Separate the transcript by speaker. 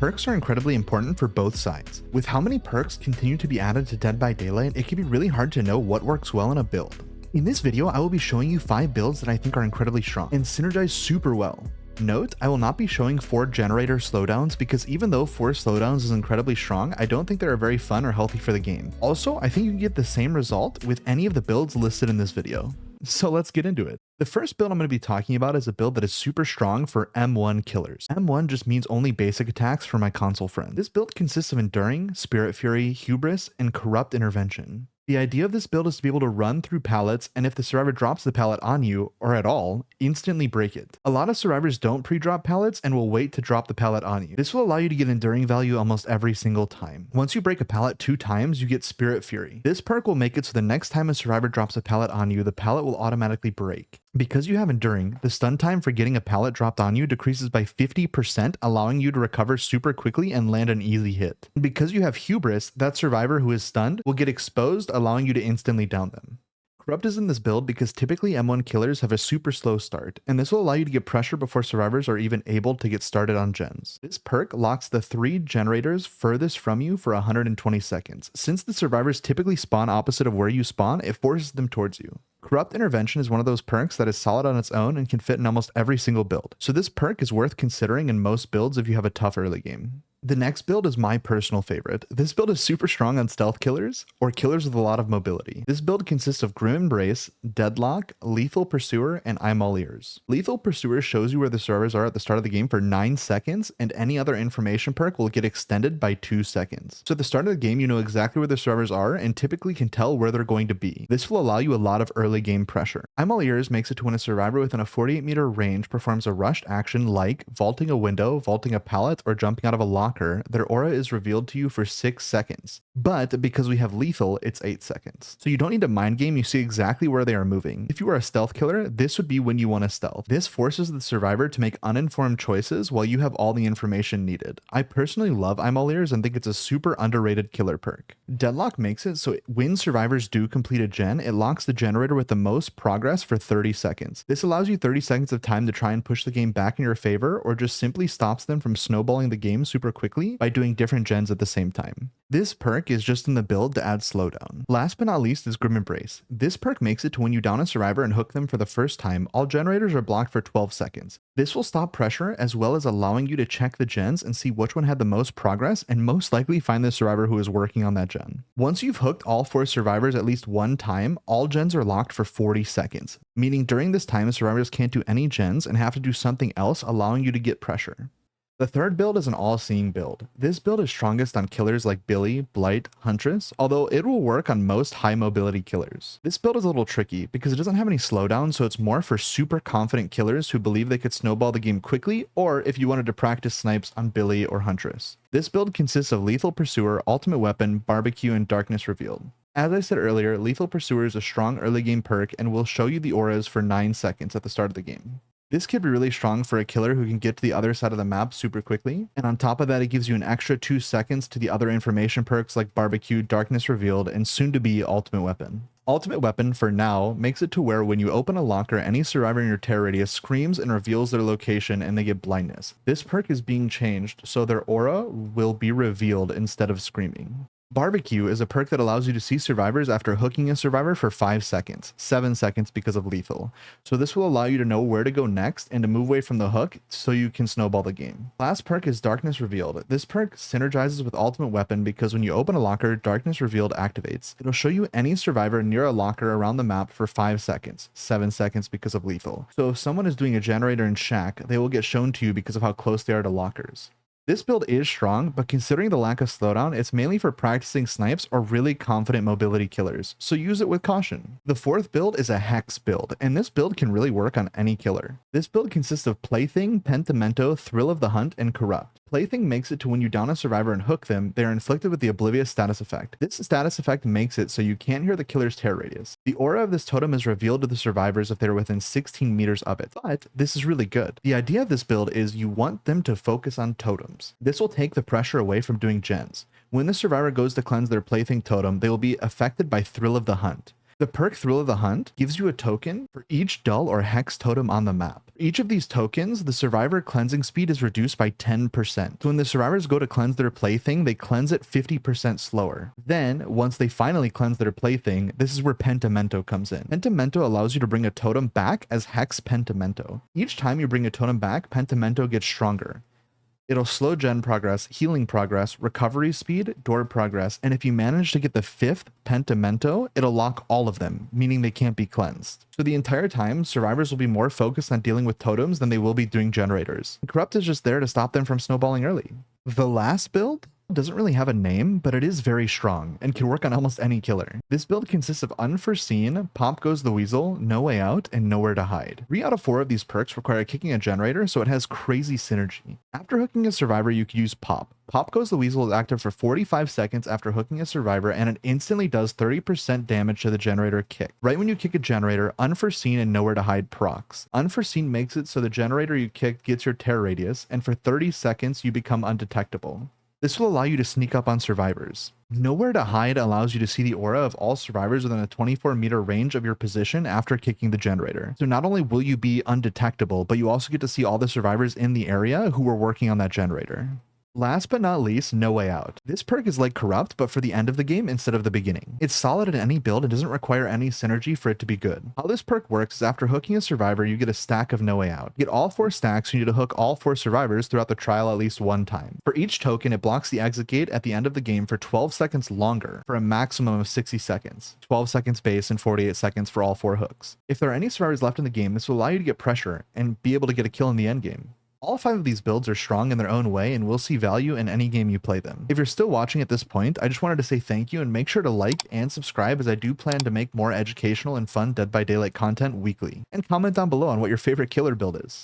Speaker 1: Perks are incredibly important for both sides. With how many perks continue to be added to Dead by Daylight, it can be really hard to know what works well in a build. In this video, I will be showing you 5 builds that I think are incredibly strong and synergize super well. Note, I will not be showing 4 generator slowdowns because even though 4 slowdowns is incredibly strong, I don't think they are very fun or healthy for the game. Also, I think you can get the same result with any of the builds listed in this video. So let's get into it. The first build I'm going to be talking about is a build that is super strong for M1 killers. M1 just means only basic attacks for my console friends. This build consists of Enduring, Spirit Fury, Hubris, and Corrupt Intervention. The idea of this build is to be able to run through pallets, and if the survivor drops the pallet on you, or at all, instantly break it. A lot of survivors don't pre-drop pallets and will wait to drop the pallet on you. This will allow you to get Enduring value almost every single time. Once you break a pallet 2 times, you get Spirit Fury. This perk will make it so the next time a survivor drops a pallet on you, the pallet will automatically break. Because you have Enduring, the stun time for getting a pallet dropped on you decreases by 50%, allowing you to recover super quickly and land an easy hit. And because you have Hubris, that survivor who is stunned will get exposed, allowing you to instantly down them. Corrupt is in this build because typically M1 killers have a super slow start, and this will allow you to get pressure before survivors are even able to get started on gens. This perk locks the 3 generators furthest from you for 120 seconds. Since the survivors typically spawn opposite of where you spawn, it forces them towards you. Corrupt Intervention is one of those perks that is solid on its own and can fit in almost every single build, so this perk is worth considering in most builds if you have a tough early game. The next build is my personal favorite. This build is super strong on stealth killers, or killers with a lot of mobility. This build consists of Grim Embrace, Deadlock, Lethal Pursuer, and I'm All Ears. Lethal Pursuer shows you where the survivors are at the start of the game for 9 seconds, and any other information perk will get extended by 2 seconds. So at the start of the game, you know exactly where the survivors are and typically can tell where they're going to be. This will allow you a lot of early game pressure. I'm All Ears makes it to when a survivor within a 48-meter range performs a rushed action like vaulting a window, vaulting a pallet, or jumping out of a locker. Their aura is revealed to you for 6 seconds. But because we have lethal, it's 8 seconds. So you don't need to mind game, you see exactly where they are moving. If you are a stealth killer, this would be when you want to stealth. This forces the survivor to make uninformed choices while you have all the information needed. I personally love I'm All Ears and think it's a super underrated killer perk. Deadlock makes it so when survivors do complete a gen, it locks the generator with the most progress for 30 seconds. This allows you 30 seconds of time to try and push the game back in your favor, or just simply stops them from snowballing the game super quickly by doing different gens at the same time. This perk is just in the build to add slowdown. Last but not least is Grim Embrace. This perk makes it to when you down a survivor and hook them for the first time, all generators are blocked for 12 seconds. This will stop pressure as well as allowing you to check the gens and see which one had the most progress and most likely find the survivor who is working on that gen. Once you've hooked all 4 survivors at least one time, all gens are locked for 40 seconds, meaning during this time survivors can't do any gens and have to do something else, allowing you to get pressure. The third build is an all-seeing build. This build is strongest on killers like Billy, Blight, Huntress, although it will work on most high-mobility killers. This build is a little tricky because it doesn't have any slowdown, so it's more for super confident killers who believe they could snowball the game quickly, or if you wanted to practice snipes on Billy or Huntress. This build consists of Lethal Pursuer, Ultimate Weapon, Barbecue, and Darkness Revealed. As I said earlier, Lethal Pursuer is a strong early game perk and will show you the auras for 9 seconds at the start of the game. This could be really strong for a killer who can get to the other side of the map super quickly, and on top of that it gives you an extra 2 seconds to the other information perks like Barbecue, Darkness Revealed, and soon to be Ultimate Weapon. Ultimate Weapon, for now, makes it to where when you open a locker, any survivor in your terror radius screams and reveals their location and they get blindness. This perk is being changed so their aura will be revealed instead of screaming. Barbecue is a perk that allows you to see survivors after hooking a survivor for 5 seconds, 7 seconds because of lethal. So this will allow you to know where to go next and to move away from the hook so you can snowball the game. Last perk is Darkness Revealed. This perk synergizes with Ultimate Weapon because when you open a locker, Darkness Revealed activates. It'll show you any survivor near a locker around the map for 5 seconds, 7 seconds because of lethal. So if someone is doing a generator in Shack, they will get shown to you because of how close they are to lockers. This build is strong, but considering the lack of slowdown, it's mainly for practicing snipes or really confident mobility killers, so use it with caution. The fourth build is a Hex build, and this build can really work on any killer. This build consists of Plaything, Pentimento, Thrill of the Hunt, and Corrupt. Plaything makes it to when you down a survivor and hook them, they are inflicted with the Oblivious status effect. This status effect makes it so you can't hear the killer's terror radius. The aura of this totem is revealed to the survivors if they're within 16 meters of it, but this is really good. The idea of this build is you want them to focus on totems. This will take the pressure away from doing gens. When the survivor goes to cleanse their Plaything totem, they will be affected by Thrill of the Hunt. The perk Thrill of the Hunt gives you a token for each dull or hex totem on the map. For each of these tokens, the survivor cleansing speed is reduced by 10%. So when the survivors go to cleanse their plaything, they cleanse it 50% slower. Then, once they finally cleanse their plaything, this is where Pentimento comes in. Pentimento allows you to bring a totem back as Hex Pentimento. Each time you bring a totem back, Pentimento gets stronger. It'll slow gen progress, healing progress, recovery speed, door progress, and if you manage to get the 5th Pentimento, it'll lock all of them, meaning they can't be cleansed. So the entire time, survivors will be more focused on dealing with totems than they will be doing generators. Corrupt is just there to stop them from snowballing early. The last build doesn't really have a name, but it is very strong and can work on almost any killer. This build consists of Unforeseen, Pop Goes the Weasel, No Way Out, and Nowhere to Hide. 3 out of 4 of these perks require kicking a generator, so it has crazy synergy. After hooking a survivor, you can use Pop. Pop Goes the Weasel is active for 45 seconds after hooking a survivor, and it instantly does 30% damage to the generator kick. Right when you kick a generator, Unforeseen and Nowhere to Hide procs. Unforeseen makes it so the generator you kicked gets your tear radius, and for 30 seconds you become undetectable. This will allow you to sneak up on survivors. Nowhere to Hide allows you to see the aura of all survivors within a 24-meter range of your position after kicking the generator. So not only will you be undetectable, but you also get to see all the survivors in the area who were working on that generator. Last but not least, No Way Out. This perk is like Corrupt, but for the end of the game instead of the beginning. It's solid in any build and doesn't require any synergy for it to be good. How this perk works is after hooking a survivor, you get a stack of No Way Out. You get all 4 stacks, you need to hook all 4 survivors throughout the trial at least 1 time. For each token, it blocks the exit gate at the end of the game for 12 seconds longer, for a maximum of 60 seconds. 12 seconds base and 48 seconds for all 4 hooks. If there are any survivors left in the game, this will allow you to get pressure and be able to get a kill in the end game. All 5 of these builds are strong in their own way and will see value in any game you play them. If you're still watching at this point, I just wanted to say thank you and make sure to like and subscribe, as I do plan to make more educational and fun Dead by Daylight content weekly. And comment down below on what your favorite killer build is.